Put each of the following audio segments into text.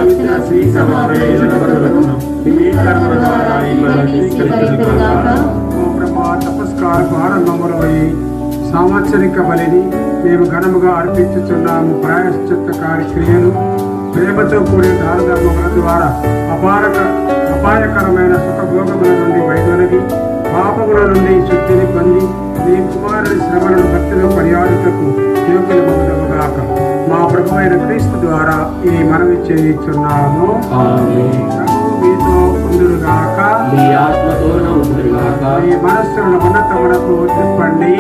పవిత్ర శ్రీ సభ ప్రయోజనపరులకు మీ కర్మ ద్వారా ఇవన్నీ స్వీకరించుగాక. ఓ ప్రభా, తపస్కారపు ఆరంభములై సాంవత్సరిక బలిని మేము ఘనముగా అర్పించుచున్నాము. ప్రాయశ్చిత్త కార్యక్రియలు ప్రేమతో కూడిన దానధర్మముల ద్వారా అపాయకరమైన సుఖభోగముల నుండి వైదొలగి పాపముల నుండి శుద్ధిని పొంది నీ కుమారుని శ్రమలను భక్తులు పర్యాడుటకు యోగ్యులమగుగాక. మా ప్రభువైన క్రీస్తు ద్వారా ఈ మనవి చేయుచున్నాము. ప్రభువు మీతో ఉండుగాక. మీ ఆత్మతోనూ ఉండుగాక. మీ మనస్సులను ఉన్నతమునకు తిప్పండి.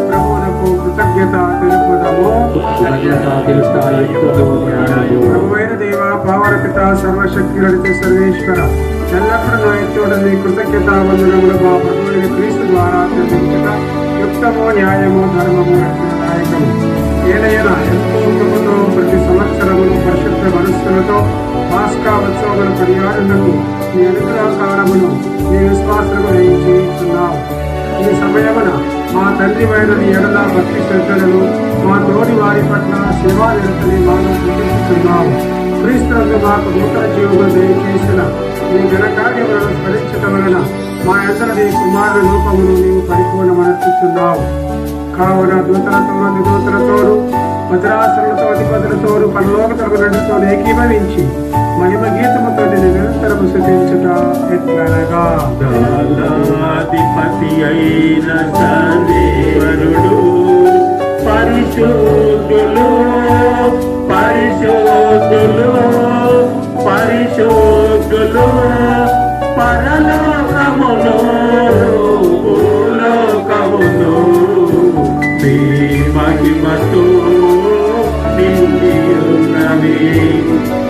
ప్రభువునకు కృతజ్ఞత తెలుపుదము. ప్రభువైన దేవ, పావన పిత, సర్వశక్తి సర్వేశ్వర, ఎల్లప్పుడూ నా ఎత్తుడ నీ కృతజ్ఞత వందనములు మా ప్రభువైన క్రీస్తు ద్వారా చెల్లించగా యుక్తము, న్యాయము, ధర్మము, రక్షణదాయకము. ఏదైనా ఎంతో కృపతో ప్రతి సంవత్సరమును పరిశుద్ధ మనస్సులతో పాస్కా ఉత్సవముల పర్యాటనకు ఈ అనుగ్రహకాలమును మీ విశ్వాసులకు చేయించున్నావు. ఈ సమయమున మా తండ్రి వైన నీ ఎడల భక్తి శ్రద్ధలను, మా తోడి వారి పట్ల సేవా నిరతని మాకు చూపిస్తున్నావు. క్రీస్తునందు మాకు నూతన జీవమును దయచేసిన నీ ఘనకార్యములను స్మరించటం వలన మా అందరి నీ కుమారుల రూపమును నీవు పరిపూర్ణమనర్చుతున్నావు. కావున దూతలతోనూ నిదూతలతోనూ వజ్రాసులతో అధిపతులతోనూ పరలోకతలతో ఏకీభవించి మహిమ గీతముతో నిరంతరము స్తుతించుట ఎట్లనగా, అధిపతి అయిన సర్వేశ్వరుడు పరిశుద్ధులు పరిశుద్ధులు పరిశుద్ధులు, పరలోకమును భూలోకమును మీ మహిమతో నిండి ఉన్నవి.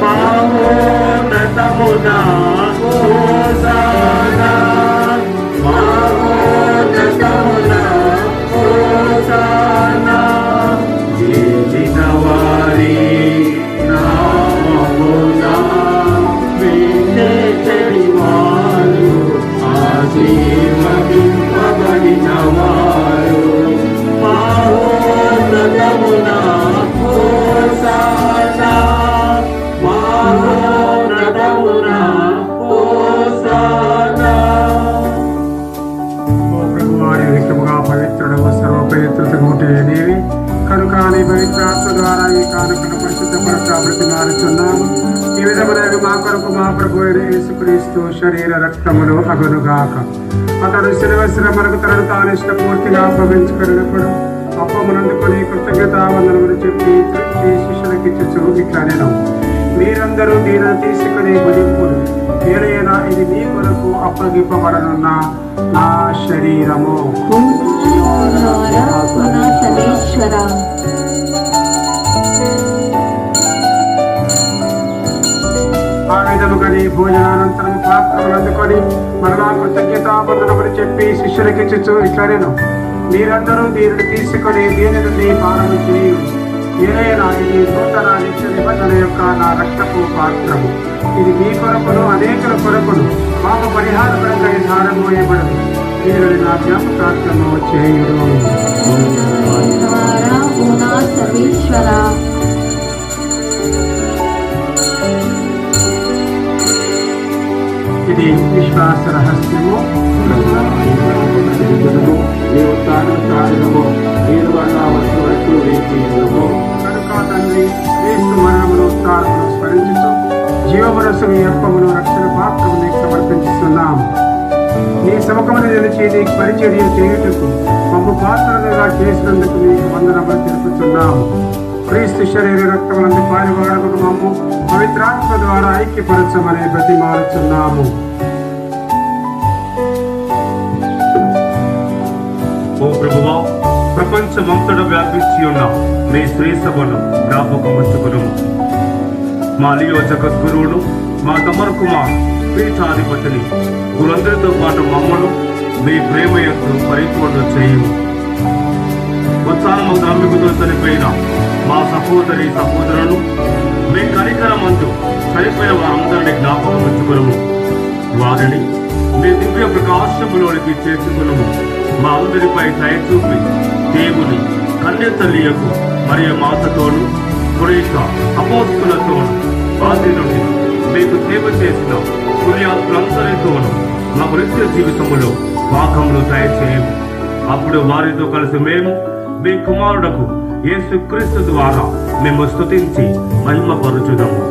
మహోన్నతమున హోసానా, మహోన్నతమున హోసానా. ఏలిన వారి నామమున విజేతడి వారు, ఆశీర్వదింపబడిన వారు. మహోన్నతమున హోసానా, మహోన్నతమున హోసానా. ఓ ప్రభువారి విధముగా పవిత్రుడవు, సర్వపవిత్రతకు నీవి కనుక నీ పవిత్రాత్మ ద్వారా ఈ కానుకను పరిశుద్ధపరచ బ్రతిమారుచున్నాము. ఈ విధమున మా కొరకు మా ప్రభువైన యేసుక్రీస్తు శరీర రక్తములు అగునుగాక. అతడు శిలువ శ్రమలకు తనను తాను ఇష్టపూర్తిగా అప్పగించుకున్నప్పుడు అప్పమునందుకొని కృతజ్ఞతావందనములు చెప్పి శిష్యులకిచ్చు ఇట్లా నేను, మీరందరూ దీనిని తీసుకుని భుజింపుడు. ఏదైనా ఇది మీ కొరకు అప్పగింపబడనున్న నా శరీరము. ఆ విధముగా నీ భోజనానంతరం పాత్రలు అందుకొని మరలా కృతజ్ఞతావందనములు చెప్పి శిష్యులకిచ్చు ఇట్లా నేను, మీరందరూ దీనిని తీసుకొని దీని నుండి పాలన చేయు. ఏదైనా ఇది నూతన నిత్య నిబంధన యొక్క నా రక్తపు పాత్రము. ఇది మీ కొరకును అనేకుల కొరకును పాప పరిహారపరంగా ధారమోయబడదు. దీనిని నా జ్ఞాపకార్థము చేయుడు. ఇది విశ్వాస రహస్యము. కనుక తండ్రి క్రీస్తు మరణమును ఉత్థానమును స్మరించుతూ జీవమనస్సు మీ అప్పమును రక్షణ పాత్రము నీకు సమర్పించుతున్నాము. నీ సముఖమును నిలిచి నీకు పరిచర్య చేయుటకు మమ్ము పాత్రలుగా చేసినందుకు నీకు వందనములు తెలుపుతున్నాము. క్రీస్తు శరీర రక్తములందు పాలువాడకు మమ్ము పవిత్రాత్మ ద్వారా ఐక్యపరచమని బ్రతిమాలుచున్నాము. ఓ ప్రభువా, ప్రపంచమంతటా వ్యాపించి ఉన్న మీ శ్రీ సభను జ్ఞాపకం ఉంచుకును. మా లియో జగద్గురువును, మా తమరకు మా పీఠాధిపతిని, గురులందరితో పాటు మమ్మను మీ ప్రేమ యొక్క పరిపూర్ణ చేయము. ఉత్సాహము నమ్మికతో చనిపోయిన మా సహోదరి సహోదరులను మీ కనికరమందు చనిపోయిన వారందరినీ జ్ఞాపకం ఉంచుకును. వారిని మీ దివ్య ప్రకాశములోనికి చేర్చుకును. మా అందరిపై దయ చూపి దేవుని కన్య తల్లియకు మరియు మాతతోను గురేష అపోస్తులతోను ఆది నుండి మీకు సేవ చేసిన పుణ్యాత్ములందరితోనూ మా వృత్తి జీవితములో భాగములు దయచేయము. అప్పుడు వారితో కలిసి మేము మీ కుమారుడకు యేసుక్రీస్తు ద్వారా మేము స్తుతించి మహిమపరచుదాము.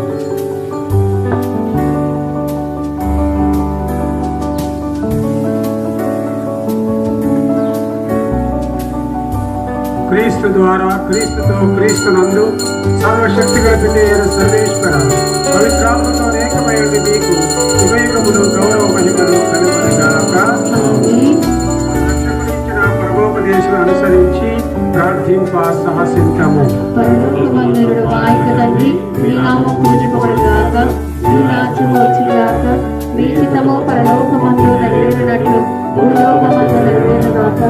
క్రీస్తు ద్వారా, క్రీస్తుతో, క్రీస్తునందు సర్వశక్తి కలిపిన సర్వేశ్వర పవిత్రాత్మతో అనేకమై ఉండి మీకు యుగయుగములు గౌరవ మహిమలు కలుగునుగాక. రక్షకుడిచ్చిన పరమోపదేశం అనుసరించి ప్రార్థింప సాహసించము. పరలోకమందుడు మా యొక్క తండ్రి, మీ నామము పూజింపబడుగాక, మీ రాజ్యము వచ్చుగాక, మీ చిత్తము పరలోకమందు నెరవేరునట్లు భూలోకమందు నెరవేరుగాక.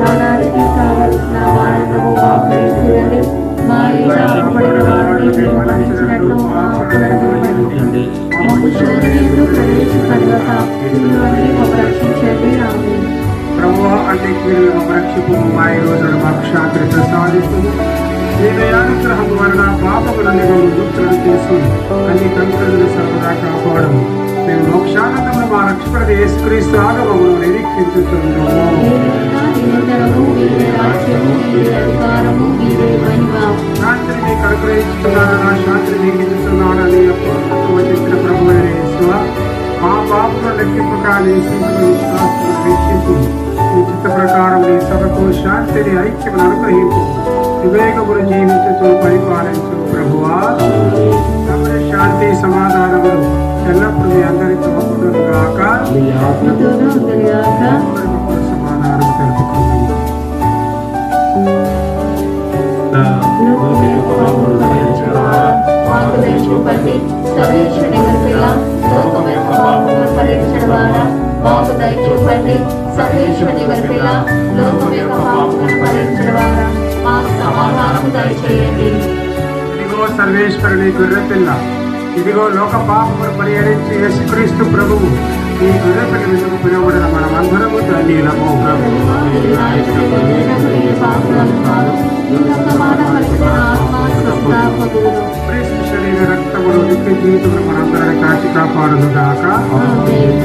నానాటికి కావలసిన ఆహారము మాకు దయచేయండి. మా ఎదుట అప్పటికి వారిని మేము మన్నించినట్లు మా అప్పులను మన్నించండి. మమ్ము శోధనయందు ప్రవేశింపనివ్వక కీడులోని మమ్ము రక్షించండి. ఆమేన్. ప్రభువా, అన్ని కీడులను రక్షిపు. మా ఈ రోజున మాకు శాంతిని ప్రసాదిస్తుంది. మీ దయానుగ్రహం వలన పాపములను ముక్తులను చేసి అన్ని కంకులను సర్వదా కాపాడము. మేము మోక్షానందమును మా రక్షకుడు యేసుక్రీస్తు ఆగమమును నిరీక్షించుచున్నాము. ఏదైనా నిరంతరము మీదే రాజ్యము, మీదే అధికారము, మీదే మహిమ. శాంతిని మీకు అనుగ్రహిస్తున్నానని, శాంతిని మీకు ఇస్తున్నానని అప్పుడు చెప్పిన ప్రభువైన యేసువ, మా పాపములను లెక్కింపక నీ శిశువు విశ్వాసమును వీక్షింపు. ఈ చిత్త ప్రకారం నీ సభకు శాంతిని, ఐక్యమును అనుగ్రహింపు. వివేకమును జీవించుతూ పరిపాలించు ప్రభువా. సమయ శాంతి సమాధానములు ఎల్లప్పుడూ మీ అందరితో ఉండునుగాక. ఆత్మతోనూ ఉండునుగాక. ఒకరికొకరు సమాధానం తెలుపుకుందాము. లోకమునకు పాపములు పరిహరించువాడా, మాకు దయ చూపండి. సర్వేశ్వరుని గొర్రెపిల్ల, లోకమునకు పాపములు పరిహరించువాడా, మాకు దయ చూపండి. సర్వేశ్వరుని గొర్రెపిల్ల, లోకమునకు పాపములు పరిహరించువాడా, మాకు సమాధానము దయచేయండి. ఇదిగో సర్వేశ్వరుని గొర్రెపిల్ల, ఇదిగో లోక పాపమును పరిహరించి యేసుక్రీస్తు ప్రభువు. ఈ గొర్రెపిల్ల విధము పిలువబడిన మనమందరము ధన్యులము. ప్రభువా, మీరు నా ఎదుట నిలిచినప్పుడు నేను పాపులను కాదు. నిన్ను సమాధానపరిచిన ఆత్మ స్వస్థాపకుడును. క్రీస్తు శరీర రక్తములు నిత్య జీవితమును మనందరిని కాచి కాపాడును గాక. ఆమేన్.